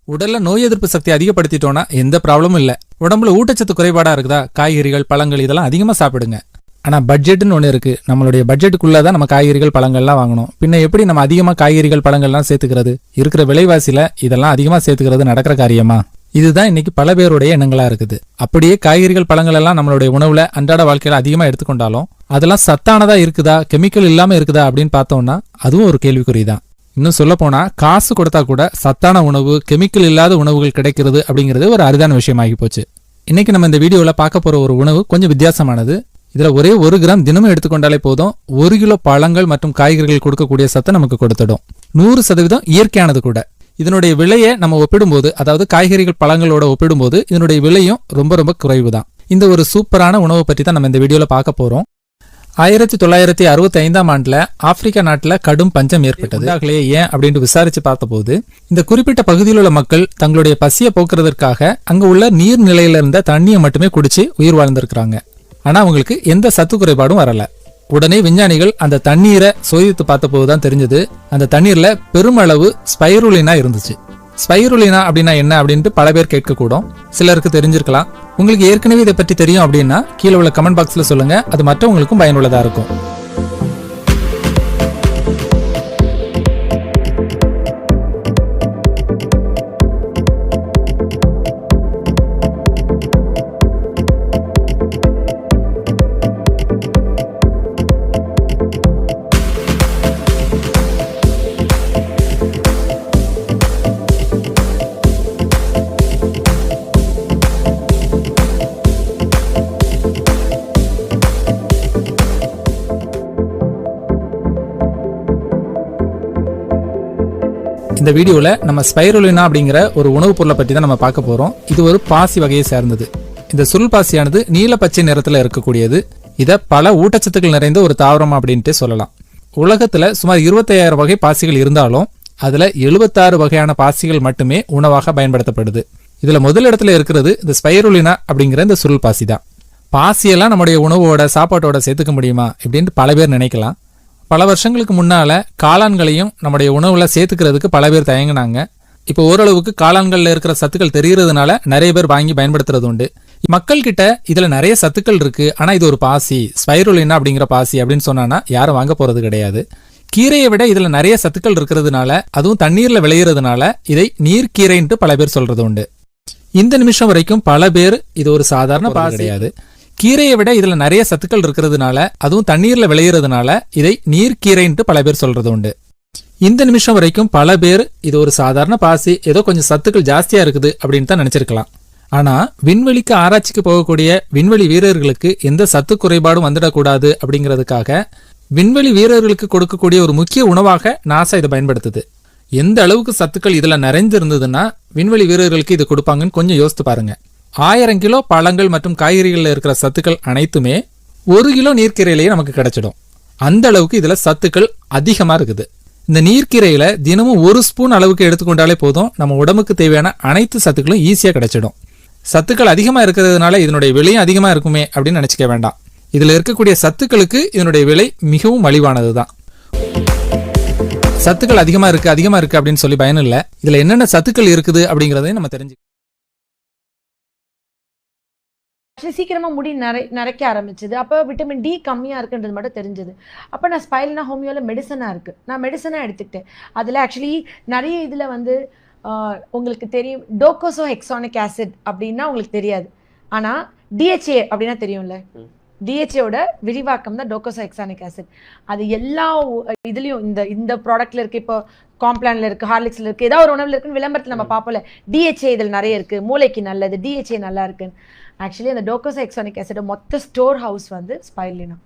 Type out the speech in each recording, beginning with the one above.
உடல்ல நோய் எதிர்ப்பு சக்தி அதிகப்படுத்திட்டோம்னா எந்த ப்ராப்ளமும் இல்ல. உடம்புல ஊட்டச்சத்து குறைபாடா இருக்குதா, காய்கறிகள் பழங்கள் இதெல்லாம் அதிகமா சாப்பிடுங்க. ஆனா பட்ஜெட்னு ஒண்ணு இருக்கு. நம்மளுடைய பட்ஜெட்டுக்குள்ளதான் நம்ம காய்கறிகள் பழங்கள்லாம் வாங்கணும். பின்ன எப்படி நம்ம அதிகமா காய்கறிகள் பழங்கள்லாம் சேர்த்துக்கிறது? இருக்கிற விலைவாசியில இதெல்லாம் அதிகமா சேர்த்துக்கிறது நடக்கிற காரியமா? இதுதான் இன்னைக்கு பல பேருடைய எண்ணங்களா இருக்குது. அப்படியே காய்கறிகள் பழங்கள் எல்லாம் நம்மளுடைய உணவுல அன்றாட வாழ்க்கையில அதிகமா எடுத்துக்கொண்டாலும் அதெல்லாம் சத்தானதா இருக்குதா, கெமிக்கல் இல்லாம இருக்குதா அப்படின்னு பார்த்தோம்னா அதுவும் ஒரு கேள்விக்குறிதான். இன்னும் சொல்ல போனா காசு கொடுத்தா கூட சத்தான உணவு, கெமிக்கல் இல்லாத உணவுகள் கிடைக்கிறது அப்படிங்கிறது ஒரு அரிதான விஷயமாகி போச்சு. இன்னைக்கு நம்ம இந்த வீடியோல பார்க்க போற ஒரு உணவு கொஞ்சம் வித்தியாசமானது. இதுல ஒரே 1 கிராம் தினமும் எடுத்துக்கொண்டாலே போதும் 1 கிலோ பழங்கள் மற்றும் காய்கறிகள் கொடுக்கக்கூடிய சத்தை நமக்கு கொடுத்துடும். 100% இயற்கையானது கூட. இதனுடைய விலையை நம்ம ஒப்பிடும்போது, அதாவது காய்கறிகள் பழங்களோட ஒப்பிடும்போது இதனுடைய விலையும் ரொம்ப ரொம்ப குறைவுதான். இந்த ஒரு சூப்பரான உணவை பற்றி தான் நம்ம இந்த வீடியோல பார்க்க போறோம். 1965ஆம் ஆண்டுல ஆப்பிரிக்கா நாட்டுல கடும் பஞ்சம் ஏற்பட்டது. ஏன் அப்படின்னு விசாரிச்சு பார்த்தபோது இந்த குறிப்பிட்ட பகுதியில் உள்ள மக்கள் தங்களுடைய பசியை போக்குறதற்காக அங்க உள்ள நீர்நிலையில இருந்த தண்ணியை மட்டுமே குடிச்சு உயிர் வாழ்ந்திருக்கிறாங்க. ஆனா அவங்களுக்கு எந்த சத்து குறைபாடும் வரல. உடனே விஞ்ஞானிகள் அந்த தண்ணீரை சோதித்து பார்த்தபோதுதான் தெரிஞ்சது, அந்த தண்ணீர்ல பெருமளவு ஸ்பைருலினா இருந்துச்சு. ஸ்பைருலினா அப்படின்னா என்ன அப்படின்ட்டு பல பேர் கேட்கக்கூடும். சிலருக்கு தெரிஞ்சிருக்கலாம். உங்களுக்கு ஏற்கனவே இதை பற்றி தெரியும் அப்படின்னா கீழே உள்ள கமெண்ட் பாக்ஸ்ல சொல்லுங்க. அது மற்றவங்களுக்கும் பயனுள்ளதா இருக்கும். இந்த வீடியோல நம்ம ஸ்பைருலினா அப்படிங்கிற ஒரு உணவுப் பொருளை பற்றி தான் நம்ம பார்க்க போறோம். இது ஒரு பாசி வகையை சேர்ந்தது. இந்த சுருள் பாசியானது நீல பச்சை நிறத்துல இருக்கக்கூடியது. இத பல ஊட்டச்சத்துக்கள் நிறைந்த ஒரு தாவரம் அப்படின்ட்டு சொல்லலாம். உலகத்துல சுமார் 25,000 வகை பாசிகள் இருந்தாலும் அதுல 76 வகையான பாசிகள் மட்டுமே உணவாக பயன்படுத்தப்படுது. இதுல முதல் இடத்துல இருக்கிறது இந்த ஸ்பைருலினா அப்படிங்கிற இந்த சுருள் பாசி தான். பாசியெல்லாம் நம்முடைய உணவோட சாப்பாட்டோட சேர்த்துக்க முடியுமா அப்படின்னு பல பேர் நினைக்கலாம். பல வருஷங்களுக்கு முன்னால காளான்களையும் நம்முடைய உணவுல சேர்த்துக்கிறதுக்கு பல பேர் தயங்கினாங்க. இப்போ ஓரளவுக்கு காளான்கள்ல இருக்கிற சத்துக்கள் தெரியறதுனால நிறைய பேர் வாங்கி பயன்படுத்துறது உண்டு. மக்கள் கிட்ட இதுல நிறைய சத்துக்கள் இருக்கு, ஆனா இது ஒரு பாசி, ஸ்பைருலினா அப்படிங்கிற பாசி அப்படின்னு சொன்னா யாரும் வாங்க போறது கிடையாது. கீரையை விட இதுல நிறைய சத்துக்கள் இருக்கிறதுனால, அதுவும் தண்ணீர்ல விளையிறதுனால இதை நீர்க்கீரைன்ட்டு பல பேர் சொல்றது உண்டு. இந்த நிமிஷம் வரைக்கும் பல பேர் இது ஒரு சாதாரண பாசி கிடையாது, கீரையை விட இதுல நிறைய சத்துக்கள் இருக்கிறதுனால, அதுவும் தண்ணீர்ல விளையிறதுனால இதை நீர்க்கீரைன்ட்டு பல பேர் சொல்றது உண்டு. இந்த நிமிஷம் வரைக்கும் பல பேர் இது ஒரு சாதாரண பாசி, ஏதோ கொஞ்சம் சத்துக்கள் ஜாஸ்தியா இருக்குது அப்படின்னு தான் நினைச்சிருக்கலாம். ஆனா விண்வெளிக்கு ஆராய்ச்சிக்கு போகக்கூடிய விண்வெளி வீரர்களுக்கு எந்த சத்து குறைபாடும் வந்துடக்கூடாது அப்படிங்கிறதுக்காக விண்வெளி வீரர்களுக்கு கொடுக்கக்கூடிய ஒரு முக்கிய உணவாக நாசா இதை பயன்படுத்துது. எந்த அளவுக்கு சத்துக்கள் இதுல நிறைந்து இருந்ததுன்னா விண்வெளி வீரர்களுக்கு இது கொடுப்பாங்கன்னு கொஞ்சம் யோசித்து பாருங்க. 1000 கிலோ பழங்கள் மற்றும் காய்கறிகள்ல இருக்கிற சத்துக்கள் அனைத்துமே 1 கிலோ நீர்க்கீரையிலேயே நமக்கு கிடைச்சிடும். அந்த அளவுக்கு இதுல சத்துக்கள் அதிகமா இருக்குது. இந்த நீர்க்கீரையில தினமும் 1 ஸ்பூன் அளவுக்கு எடுத்துக்கொண்டாலே போதும், நம்ம உடம்புக்கு தேவையான அனைத்து சத்துக்களும் ஈஸியா கிடைச்சிடும். சத்துக்கள் அதிகமா இருக்கிறதுனால இதனுடைய விலையும் அதிகமா இருக்குமே அப்படின்னு நினைச்சுக்க வேண்டாம். இதுல இருக்கக்கூடிய சத்துக்களுக்கு இதனுடைய விலை மிகவும் மலிவானதுதான். சத்துக்கள் அதிகமா இருக்கு அப்படின்னு சொல்லி பயன் இல்ல. இதுல என்னென்ன சத்துக்கள் இருக்குது அப்படிங்கறதையும் நம்ம தெரிஞ்சு சீக்கிரமா முடி நரைக்க ஆரம்பிச்சது. அப்போ விட்டமின் டி கம்மியாக இருக்குன்றது மட்டும் தெரிஞ்சது. அப்போ நான் ஸ்பைருலினா ஹோமியோவில் மெடிசனாக இருக்குது, நான் மெடிசனாக எடுத்துக்கிட்டேன். அதில் ஆக்சுவலி நிறைய இதில் வந்து உங்களுக்கு தெரியும், டோகோசோ ஹெக்ஸானிக் ஆசிட் அப்படின்னா உங்களுக்கு தெரியாது. ஆனால் டிஹெச்ஏ அப்படின்னா தெரியும்ல, டிஹெச்ஏவோட விரிவாக்கம் தான் டோகோசோ ஹெக்ஸானிக் ஆசிட். அது எல்லா இதுலேயும் இந்த ப்ராடக்ட்ல இருக்குது. இப்போ காம்ப்ளான்ல இருக்குது, ஹார்லிக்ஸில் இருக்குது, ஏதாவது ஒரு உணவில் இருக்குன்னு விளம்பரத்தில் நம்ம பார்ப்போம்ல, டிஹெச்ஏ இதில் நிறைய இருக்குது, மூளைக்கு நல்லது, டிஹெச்ஏ நல்லா இருக்குன்னு. ஆக்சுவலி அந்த டோகோசோ ஹெக்ஸானிக் ஆசிட் மொத்த ஸ்டோர் ஹவுஸ் வந்து ஸ்பைருலினா.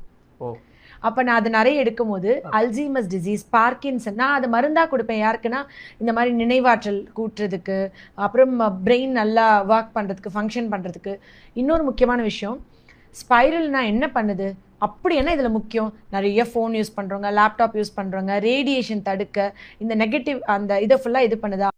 அப்போ நான் அது நிறைய எடுக்கும் போது அல்சீமஸ் டிசீஸ், பார்க்கின்சன், நான் அதை மருந்தாக கொடுப்பேன். யாருக்குன்னா இந்த மாதிரி நினைவாற்றல் கூட்டுறதுக்கு, அப்புறம் பிரெயின் நல்லா ஒர்க் பண்ணுறதுக்கு, ஃபங்க்ஷன் பண்ணுறதுக்கு. இன்னொரு முக்கியமான விஷயம், ஸ்பைருலினா என்ன பண்ணுது அப்படி என்ன இதில் முக்கியம், நிறைய ஃபோன் யூஸ் பண்ணுறவங்க, லேப்டாப் யூஸ் பண்ணுறவங்க, ரேடியேஷன் தடுக்க இந்த நெகட்டிவ் அந்த இதை ஃபுல்லாக இது பண்ணுதா.